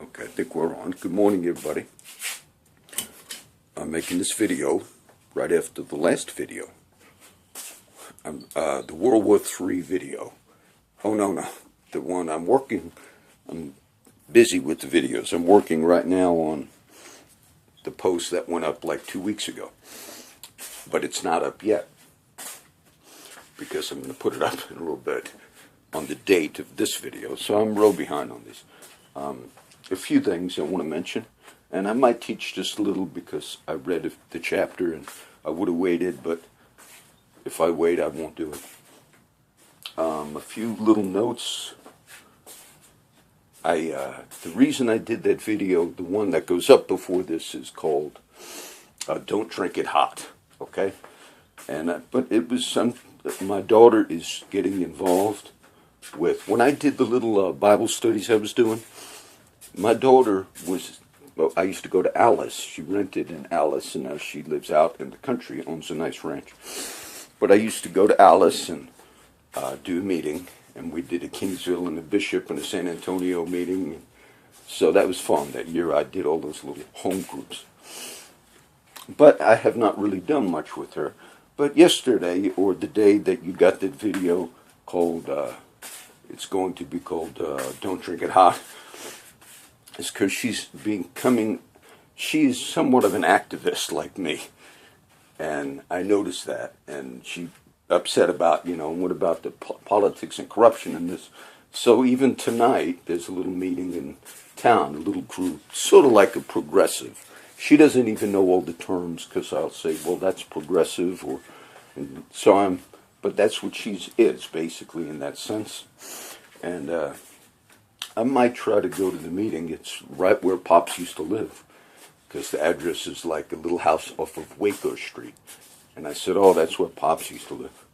Okay, I think we're on. Good morning, everybody. I'm making this video right after the last video. The World War III video. Oh, no. The one I'm busy with the videos. I'm working right now on the post that went up like 2 weeks ago. But it's not up yet, because I'm going to put it up in a little bit on the date of this video. So I'm real behind on this. A few things I want to mention, and I might teach just a little because I read the chapter and I would have waited, but if I wait I won't do it. A few little notes. The reason I did that video, the one that goes up before this, is called Don't Drink It Hot, okay? And but it was my daughter is getting involved with, when I did the little Bible studies I was doing, my daughter I used to go to Alice. She rented in Alice, and now she lives out in the country, owns a nice ranch. But I used to go to Alice and do a meeting, and we did a Kingsville and a Bishop and a San Antonio meeting. So that was fun. That year I did all those little home groups. But I have not really done much with her. But yesterday, or the day that you got that video called, it's going to be called Don't Drink It Hot, is because she's somewhat of an activist like me. And I noticed that. And she upset about, what about the politics and corruption in this. So even tonight, there's a little meeting in town, a little group, sort of like a progressive. She doesn't even know all the terms, because I'll say, well, that's progressive, but that's what she is, basically, in that sense. And I might try to go to the meeting. It's right where Pops used to live, because the address is like a little house off of Waco Street. And I said, oh, that's where Pops used to live.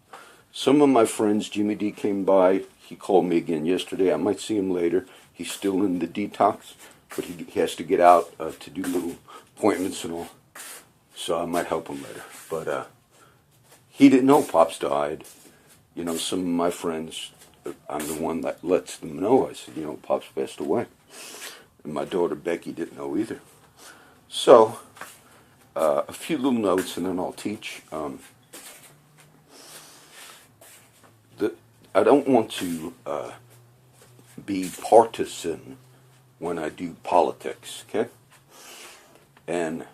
Some of my friends, Jimmy D came by. He called me again yesterday. I might see him later. He's still in the detox, but he has to get out to do little appointments and all. So I might help him later. But he didn't know Pops died. Some of my friends, I'm the one that lets them know. I said, Pops passed away. And my daughter Becky didn't know either. So, a few little notes, and then I'll teach. I don't want to be partisan when I do politics, okay? And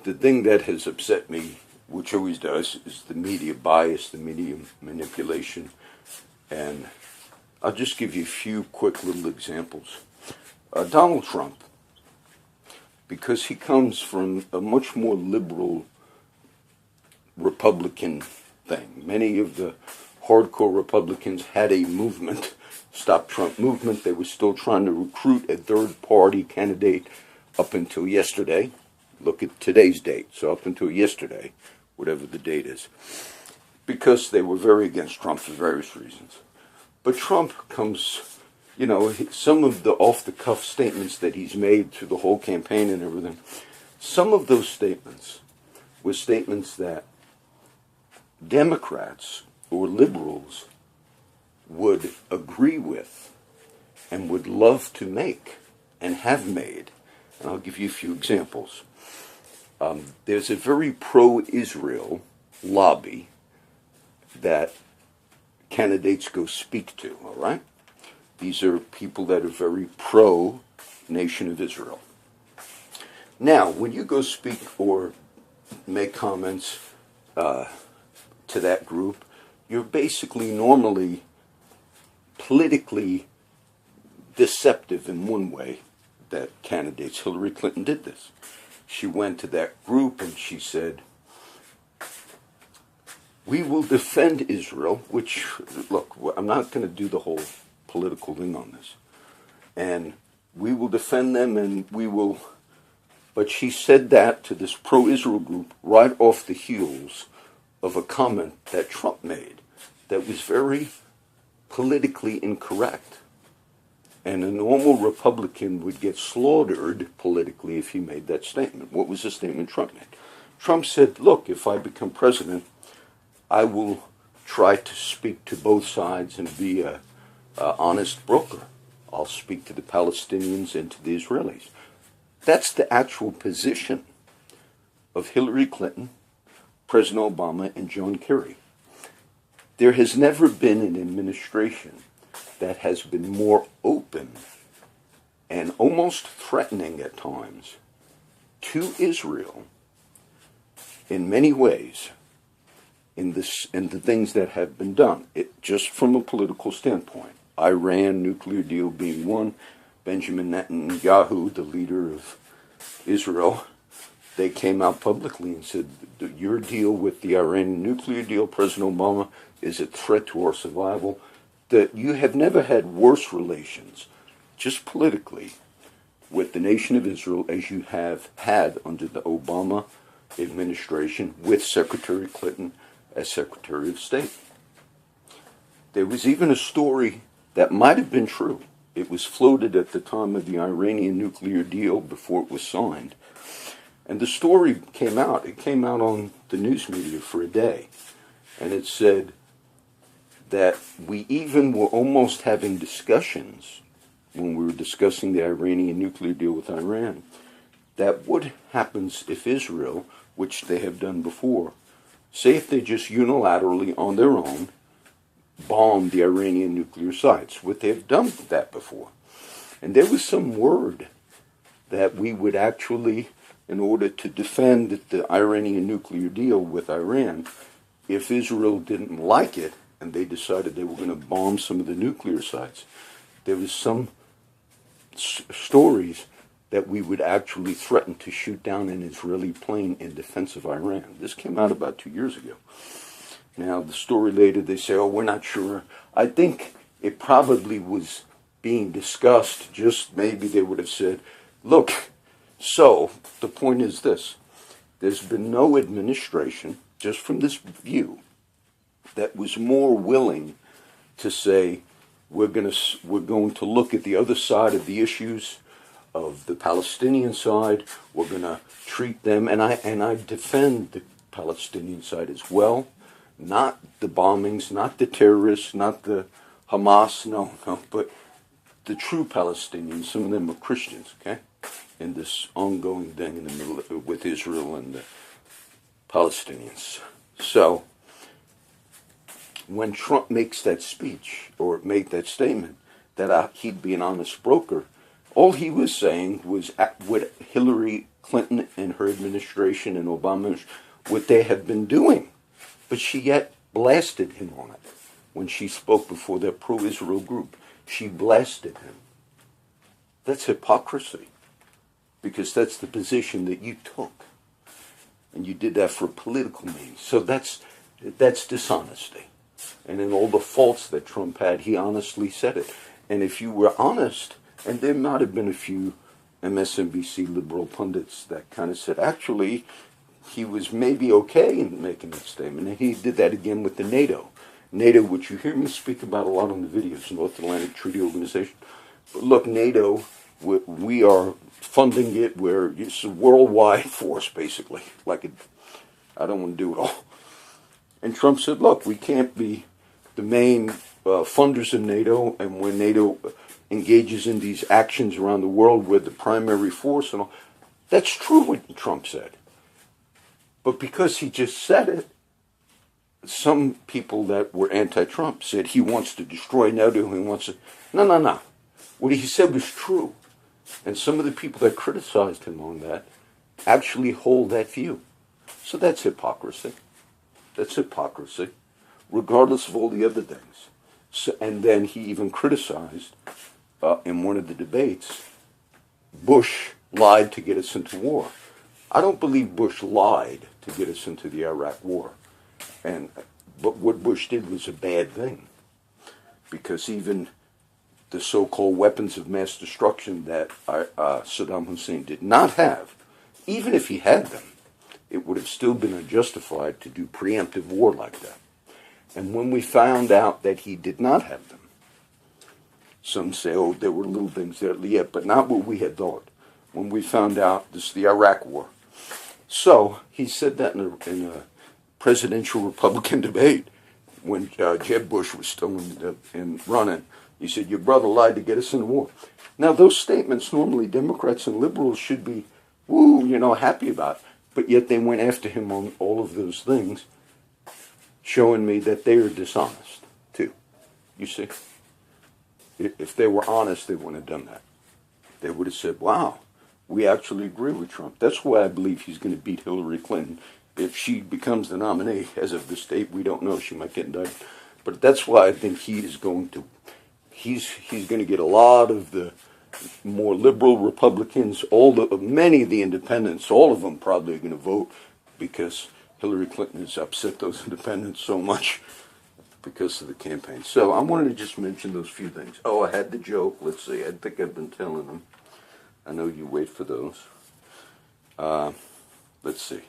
the thing that has upset me, which always does, is the media bias, the media manipulation. And I'll just give you a few quick little examples. Donald Trump, because he comes from a much more liberal Republican thing. Many of the hardcore Republicans had a movement, Stop Trump movement. They were still trying to recruit a third-party candidate up until yesterday. Look at today's date. So up until yesterday, whatever the date is, because they were very against Trump for various reasons. But Trump comes, some of the off-the-cuff statements that he's made through the whole campaign and everything, some of those statements were statements that Democrats or liberals would agree with and would love to make and have made. And I'll give you a few examples. There's a very pro-Israel lobby that candidates go speak to, all right? These are people that are very pro-Nation of Israel. Now, when you go speak or make comments to that group, you're basically normally politically deceptive in one way. That candidates, Hillary Clinton did this. She went to that group and she said, we will defend Israel, which, look, I'm not going to do the whole political thing on this. And we will defend them and we will... But she said that to this pro-Israel group right off the heels of a comment that Trump made that was very politically incorrect. And a normal Republican would get slaughtered politically if he made that statement. What was the statement Trump made? Trump said, look, if I become president, I will try to speak to both sides and be a honest broker. I'll speak to the Palestinians and to the Israelis. That's the actual position of Hillary Clinton, President Obama, and John Kerry. There has never been an administration that has been more open and almost threatening at times to Israel in many ways in the things that have been done. Just from a political standpoint. Iran nuclear deal being one. Benjamin Netanyahu, the leader of Israel, they came out publicly and said, your deal with the Iranian nuclear deal, President Obama, is a threat to our survival. That you have never had worse relations, just politically, with the nation of Israel as you have had under the Obama administration with Secretary Clinton as Secretary of State. There was even a story that might have been true. It was floated at the time of the Iranian nuclear deal before it was signed. And the story came out. It came out on the news media for a day. And it said that we even were almost having discussions when we were discussing the Iranian nuclear deal with Iran, that what happens if Israel, which they have done before, say if they just unilaterally on their own bomb the Iranian nuclear sites, what they've done that before. And there was some word that we would actually, in order to defend the Iranian nuclear deal with Iran, if Israel didn't like it and they decided they were going to bomb some of the nuclear sites, there was some stories that we would actually threaten to shoot down an Israeli plane in defense of Iran. This came out about 2 years ago. Now, the story later, they say, oh, we're not sure. I think it probably was being discussed, just maybe they would have said, look, so the point is this. There's been no administration, just from this view, that was more willing to say, we're going to look at the other side of the issues of the Palestinian side. We're going to treat them, and I defend the Palestinian side as well. Not the bombings, not the terrorists, not the Hamas, no, but the true Palestinians. Some of them are Christians, okay? In this ongoing thing in the middle with Israel and the Palestinians. So, when Trump makes that speech, or made that statement, that he'd be an honest broker, all he was saying was what Hillary Clinton and her administration and Obama, what they have been doing. But she yet blasted him on it. When she spoke before that pro-Israel group, she blasted him. That's hypocrisy. Because that's the position that you took. And you did that for political means. So that's dishonesty. And in all the faults that Trump had, he honestly said it. And if you were honest, and there might have been a few MSNBC liberal pundits that kind of said, actually, he was maybe okay in making that statement. And he did that again with the NATO. NATO, which you hear me speak about a lot on the videos, North Atlantic Treaty Organization. But look, NATO, we are funding it where it's a worldwide force, basically. I don't want to do it all. And Trump said, look, we can't be the main funders of NATO, and when NATO engages in these actions around the world, we're the primary force and all. That's true what Trump said. But because he just said it, some people that were anti-Trump said he wants to destroy NATO, he wants to... No. What he said was true. And some of the people that criticized him on that actually hold that view. So that's hypocrisy. That's hypocrisy, regardless of all the other things. So, and then he even criticized, in one of the debates, Bush lied to get us into war. I don't believe Bush lied to get us into the Iraq war. But what Bush did was a bad thing. Because even the so-called weapons of mass destruction that Saddam Hussein did not have, even if he had them, it would have still been unjustified to do preemptive war like that. And when we found out that he did not have them, some say, oh, there were little things there, yeah, but not what we had thought. When we found out this is the Iraq war. So he said that in a presidential Republican debate when Jeb Bush was still in running. He said, your brother lied to get us in the war. Now, those statements normally Democrats and liberals should be, woo, happy about. But yet they went after him on all of those things, showing me that they are dishonest, too. You see? If they were honest, they wouldn't have done that. They would have said, wow, we actually agree with Trump. That's why I believe he's going to beat Hillary Clinton. If she becomes the nominee, as of this date, we don't know. She might get indicted. But that's why I think he is going to, he's going to get a lot of the more liberal Republicans, many of the independents, all of them probably are going to vote because Hillary Clinton has upset those independents so much because of the campaign. So I wanted to just mention those few things. Oh, I had the joke. Let's see. I think I've been telling them. I know you wait for those. Let's see.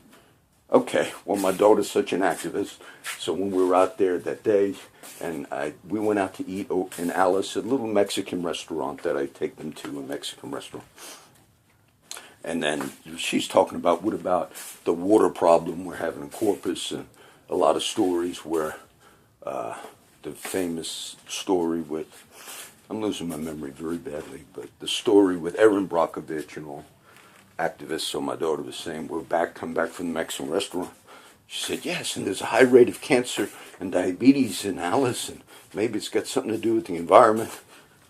Okay, well, my daughter's such an activist, so when we were out there that day, and we went out to eat in Alice, a little Mexican restaurant that I take them to, a Mexican restaurant. And then she's talking about, what about the water problem we're having in Corpus, and a lot of stories where the famous story with, I'm losing my memory very badly, but the story with Erin Brockovich and all. Activists, so my daughter was saying, come back from the Mexican restaurant. She said, yes, and there's a high rate of cancer and diabetes in Alice, and maybe it's got something to do with the environment.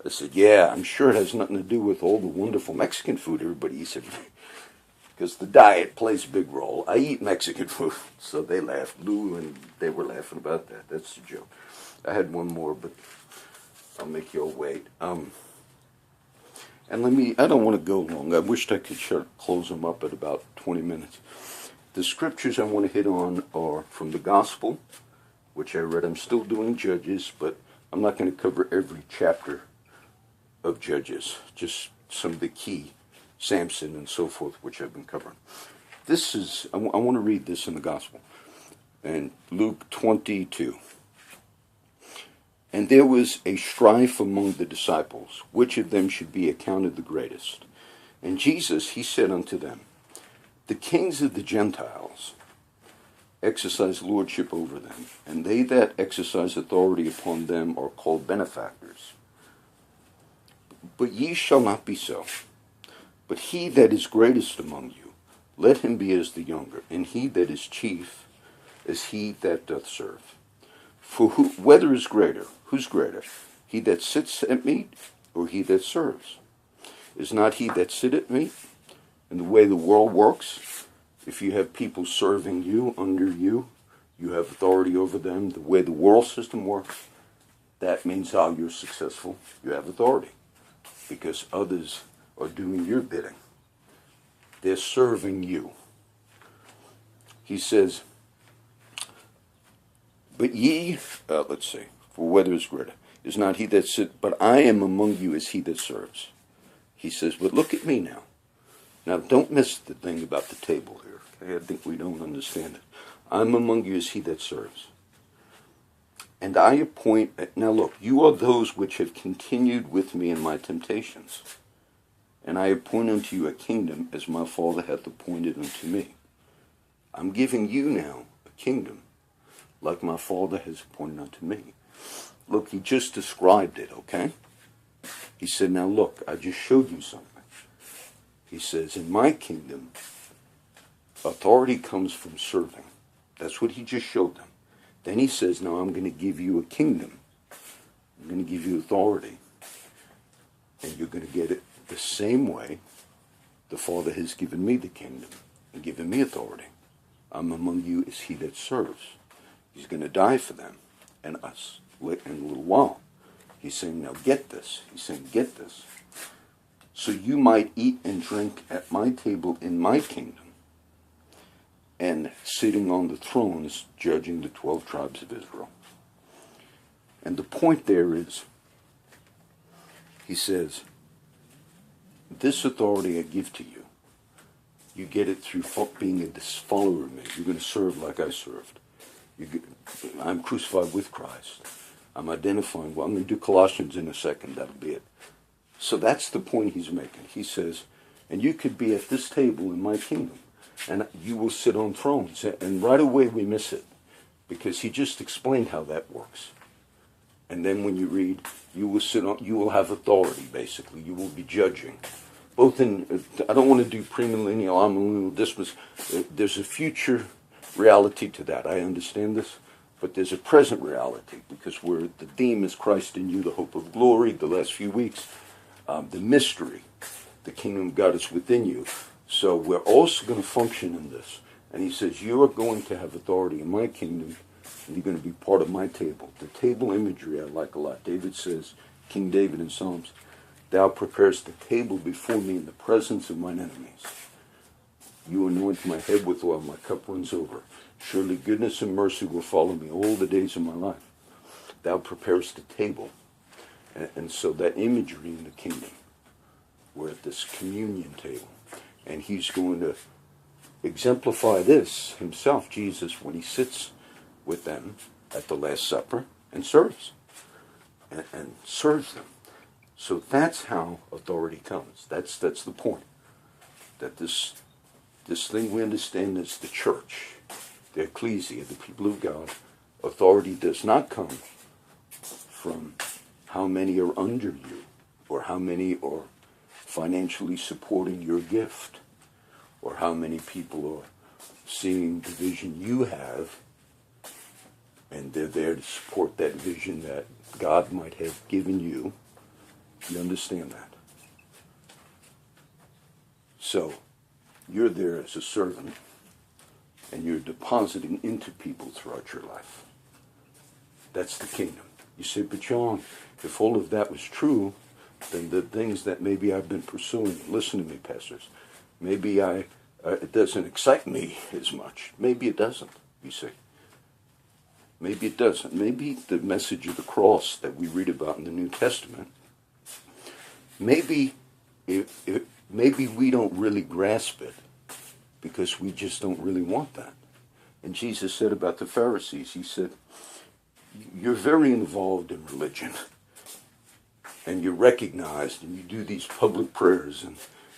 I said, yeah, I'm sure it has nothing to do with all the wonderful Mexican food everybody eats. Because the diet plays a big role. I eat Mexican food, so they laughed. Lou and they were laughing about that. That's the joke. I had one more, but I'll make you all wait. And I don't want to go long. I wished I could close them up at about 20 minutes. The scriptures I want to hit on are from the Gospel, which I read. I'm still doing Judges, but I'm not going to cover every chapter of Judges, just some of the key, Samson and so forth, which I've been covering. I want to read this in the Gospel. And Luke 22. And there was a strife among the disciples, which of them should be accounted the greatest. And Jesus, he said unto them, the kings of the Gentiles exercise lordship over them, and they that exercise authority upon them are called benefactors. But ye shall not be so. But he that is greatest among you, let him be as the younger, and he that is chief as he that doth serve. For whether is greater? Who's greater? He that sits at meat, or he that serves? Is not he that sitteth at meat? And the way the world works, if you have people serving you, under you, you have authority over them. The way the world system works, that means how you're successful. You have authority. Because others are doing your bidding. They're serving you. He says, but ye, let's see, for whether is greater, is not he that sit, but I am among you as he that serves. He says, but look at me now. Now, don't miss the thing about the table here. Okay? I think we don't understand it. I'm among you as he that serves. And I appoint, now look, you are those which have continued with me in my temptations. And I appoint unto you a kingdom as my Father hath appointed unto me. I'm giving you now a kingdom like my Father has appointed unto me. Look, he just described it, okay? He said, now look, I just showed you something. He says, in my kingdom, authority comes from serving. That's what he just showed them. Then he says, now I'm going to give you a kingdom. I'm going to give you authority. And you're going to get it the same way the Father has given me the kingdom and given me authority. I'm among you as he that serves. He's going to die for them and us in a little while. He's saying, now get this. He's saying, get this. So you might eat and drink at my table in my kingdom, and sitting on the thrones judging the 12 tribes of Israel. And the point there is, he says, this authority I give to you. You get it through being a follower of me. You're going to serve like I served. I'm crucified with Christ. I'm identifying. Well, I'm going to do Colossians in a second. That'll be it. So that's the point he's making. He says, and you could be at this table in my kingdom, and you will sit on thrones. And right away we miss it, because he just explained how that works. And then when you read, you will have authority, basically. You will be judging. Both in, I don't want to do premillennial, amillennial, dismas. There's a future reality to that. I understand this. But there's a present reality, because the theme is Christ in you, the hope of glory, the last few weeks. The mystery, the kingdom of God is within you. So we're also going to function in this. And he says, you are going to have authority in my kingdom, and you're going to be part of my table. The table imagery I like a lot. David says, King David in Psalms, thou preparest the table before me in the presence of mine enemies. You anoint my head with oil, my cup runs over. Surely goodness and mercy will follow me all the days of my life. Thou preparest the table. And so that imagery in the kingdom, we're at this communion table. And he's going to exemplify this himself, Jesus, when he sits with them at the Last Supper and serves. And serves them. So that's how authority comes. That's the point. That this thing we understand is the church, the ecclesia, the people of God. Authority does not come from how many are under you, or how many are financially supporting your gift, or how many people are seeing the vision you have, and they're there to support that vision that God might have given you. You understand that? So, you're there as a servant, and you're depositing into people throughout your life. That's the kingdom. You say, but John, if all of that was true, then the things that maybe I've been pursuing, listen to me, pastors, maybe it doesn't excite me as much. Maybe it doesn't, you see. Maybe it doesn't. Maybe the message of the cross that we read about in the New Testament, maybe we don't really grasp it because we just don't really want that. And Jesus said about the Pharisees, he said, you're very involved in religion, and you're recognized, and you do these public prayers, and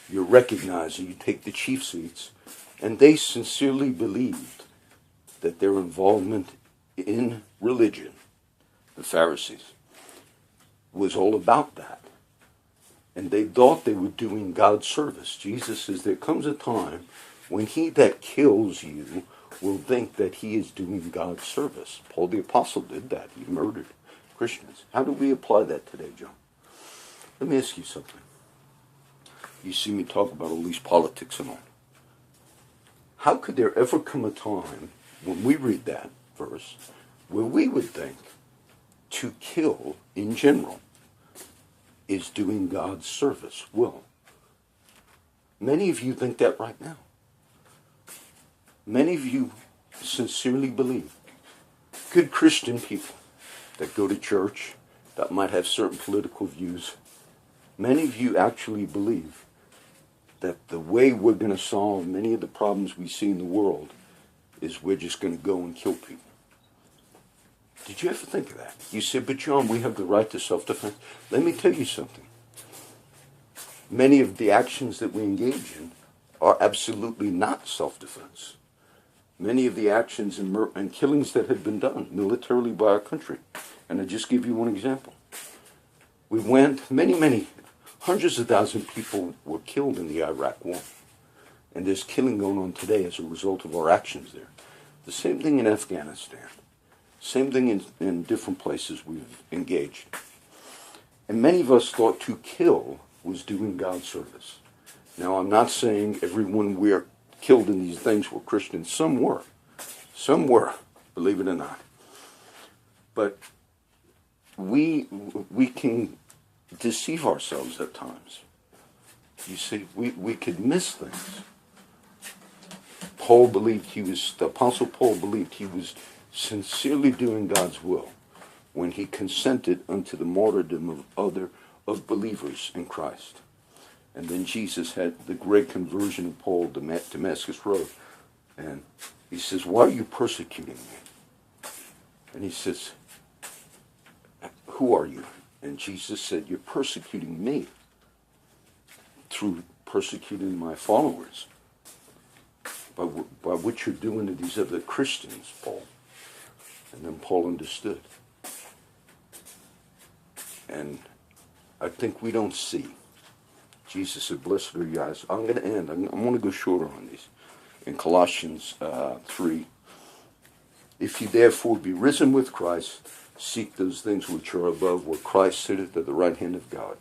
you're recognized, and you take the chief seats, and they sincerely believed that their involvement in religion, the Pharisees, was all about that. And they thought they were doing God's service. Jesus says there comes a time when he that kills you will think that he is doing God's service. Paul the Apostle did that. He murdered Christians. How do we apply that today, John? Let me ask you something. You see me talk about all these politics and all. How could there ever come a time when we read that verse where we would think to kill in general is doing God's service? Well, many of you think that right now. Many of you sincerely believe. Good Christian people that go to church, that might have certain political views. Many of you actually believe that the way we're going to solve many of the problems we see in the world is we're just going to go and kill people. Did you ever think of that? You said, but John, we have the right to self-defense. Let me tell you something. Many of the actions that we engage in are absolutely not self-defense. Many of the actions and killings that had been done militarily by our country. And I'll just give you one example. We went, many, hundreds of thousands of people were killed in the Iraq War. And there's killing going on today as a result of our actions there. The same thing in Afghanistan. Same thing in different places we've engaged. And many of us thought to kill was doing God's service. Now, I'm not saying everyone we're killed in these things were Christians. Some were. Some were, believe it or not. But we can deceive ourselves at times. You see, we could miss things. The Apostle Paul believed he was sincerely doing God's will when he consented unto the martyrdom of believers in Christ. And then Jesus had the great conversion of Paul, Damascus Road. And he says, why are you persecuting me? And he says, who are you? And Jesus said, you're persecuting me through persecuting my followers. By what you're doing to these other Christians, Paul. And then Paul understood. And I think we don't see. Jesus said, blessed are you eyes. I'm going to end. I'm going to go shorter on these. In Colossians 3, if you therefore be risen with Christ, seek those things which are above, where Christ sitteth at the right hand of God.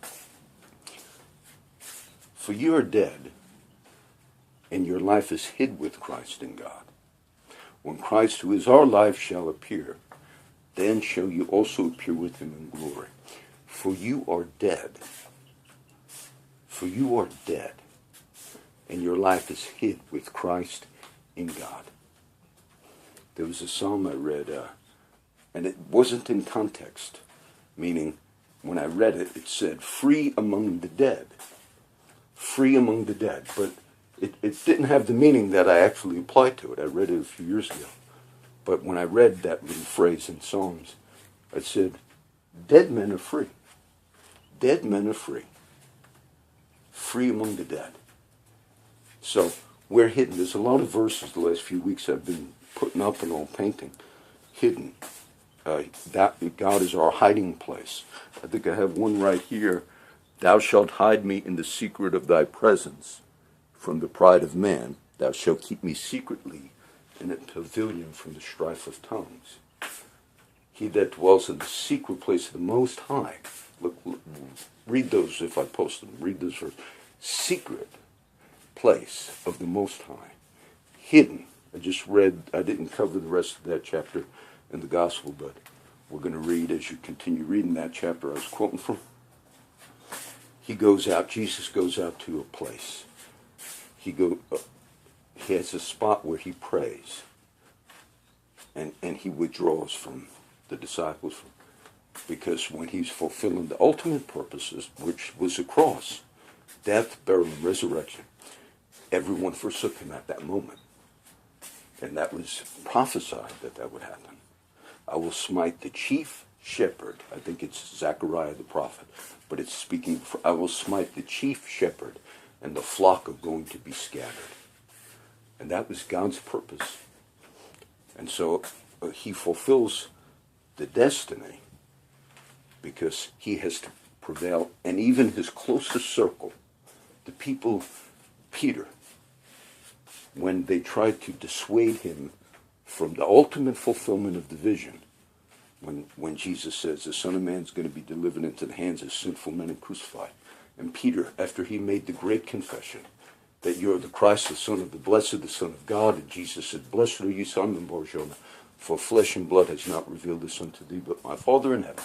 For you are dead, and your life is hid with Christ in God. When Christ, who is our life, shall appear, then shall you also appear with him in glory. For you are dead. For you are dead, and your life is hid with Christ in God. There was a psalm I read, and it wasn't in context, meaning when I read it, it said, free among the dead. Free among the dead. But it didn't have the meaning that I actually applied to it. I read it a few years ago. But when I read that little phrase in Psalms, it said, dead men are free. Dead men are free. Free among the dead. So we're hidden. There's a lot of verses the last few weeks I've been putting up and all painting. Hidden. That God is our hiding place. I think I have one right here. Thou shalt hide me in the secret of thy presence from the pride of man. Thou shalt keep me secretly in a pavilion from the strife of tongues. He that dwells in the secret place of the Most High. Look, read those if I post them. Read those verses. Secret place of the Most High. Hidden. I just read, I didn't cover the rest of that chapter in the gospel, but we're going to read as you continue reading that chapter I was quoting from. He goes out, Jesus goes out to a place. He has a spot where he prays. And he withdraws from the disciples because when he's fulfilling the ultimate purposes, which was the cross, death, burial, and resurrection, everyone forsook him at that moment. And that was prophesied that would happen. I will smite the chief shepherd. I think it's Zechariah the prophet. But it's speaking, I will smite the chief shepherd, and the flock are going to be scattered. And that was God's purpose. And so he fulfills the destiny because he has to prevail. And even his closest circle, the people, Peter, when they tried to dissuade him from the ultimate fulfillment of the vision, when Jesus says the Son of Man is going to be delivered into the hands of sinful men and crucified. And Peter, after he made the great confession that you're the Christ, the Son of the Blessed, the Son of God, and Jesus said, blessed are you, Simon Bar-Jonah, for flesh and blood has not revealed this unto thee, but my Father in heaven.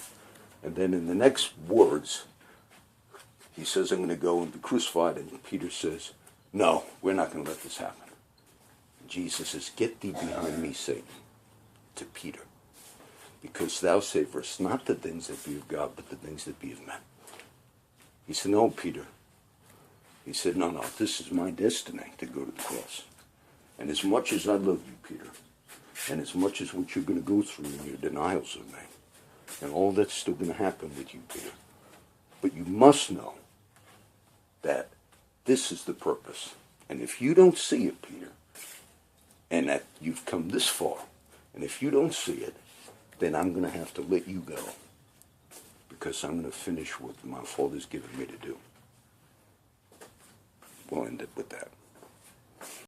And then in the next words, he says, I'm going to go and be crucified. And Peter says, no, we're not going to let this happen. And Jesus says, get thee behind me, Satan, to Peter. Because thou savorest not the things that be of God, but the things that be of men. He said, no, Peter. He said, no, this is my destiny to go to the cross. And as much as I love you, Peter, and as much as what you're going to go through in your denials of me, and all that's still going to happen with you, Peter, but you must know that this is the purpose. And if you don't see it, Peter, and that you've come this far, and if you don't see it, then I'm going to have to let you go. Because I'm going to finish what my Father's given me to do. We'll end it with that.